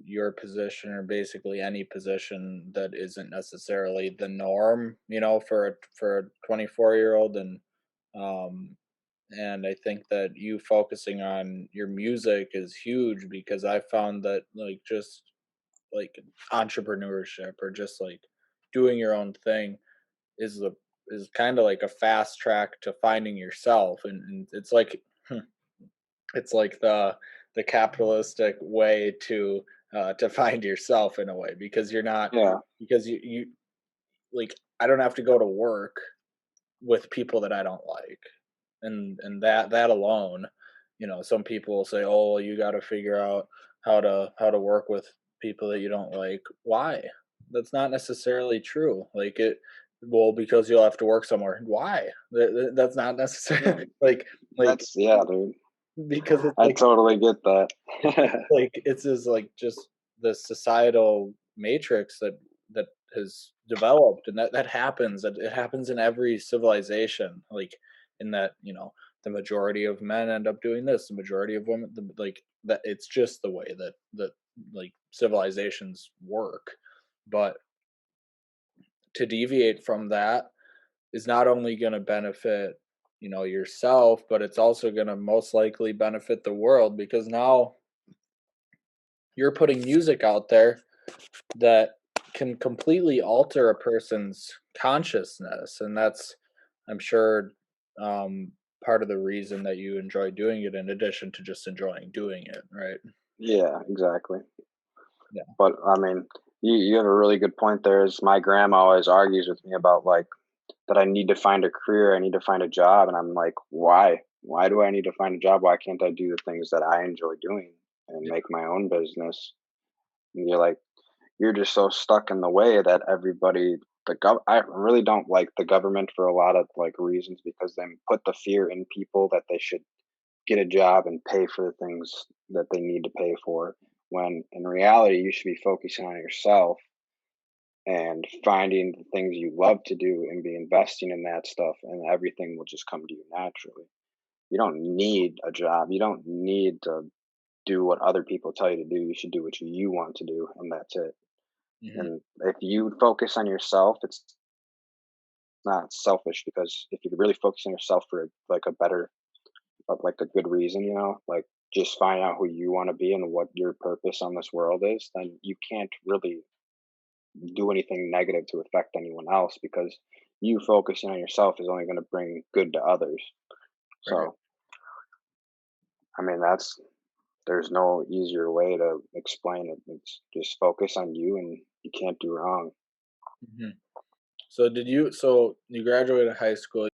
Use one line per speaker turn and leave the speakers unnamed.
your position or basically any position that isn't necessarily the norm, you know, for a 24-year-old. Um and I think that you focusing on your music is huge because I found that like just like entrepreneurship or just like doing your own thing is the is kind of like a fast track to finding yourself, and it's like it's like the capitalistic way to find yourself in a way because you're not
Yeah,
because you like I don't have to go to work with people that I don't like, and that alone, you know, some people will say, oh well, you got to figure out how to work with people that you don't like. Why? That's not necessarily true. Like it well because you'll have to work somewhere. Why? That's not necessarily like
that's yeah, dude.
because it's
I
like
totally get that.
it's is like just the societal matrix that has developed, and that happens. It happens in every civilization. Like in that, you know, the majority of men end up doing this, the majority of women, like that. It's just the way that like civilizations work. But to deviate from that is not only going to benefit, you know, yourself, but it's also going to most likely benefit the world because now you're putting music out there that can completely alter a person's consciousness, and that's, I'm sure, um, part of the reason that you enjoy doing it in addition to just enjoying doing it, right?
Yeah, exactly.
Yeah.
But I mean, you have a really good point there. Is my grandma always argues with me about like that I need to find a career, I need to find a job, and I'm like, why? Why do I need to find a job? Why can't I do the things that I enjoy doing and
Yeah.
make my own business? And you're like, you're just so stuck in the way that everybody I really don't like the government for a lot of like reasons because they put the fear in people that they should get a job and pay for the things that they need to pay for when in reality you should be focusing on yourself and finding the things you love to do and be investing in that stuff and everything will just come to you naturally. You don't need a job. You don't need to do what other people tell you to do. You should do what you want to do and that's it.
Mhm.
And if you focus on yourself, it's not selfish because if you really focus on yourself for like a better, like a good reason, you know, like just find out who you want to be and what your purpose on this world is, then you can't really do anything negative to affect anyone else because you focusing on yourself is only going to bring good to others.
Right.
So, I mean, there's no easier way to explain it. It's just focus on you and you can't do wrong.
Mhm. So you graduated high school.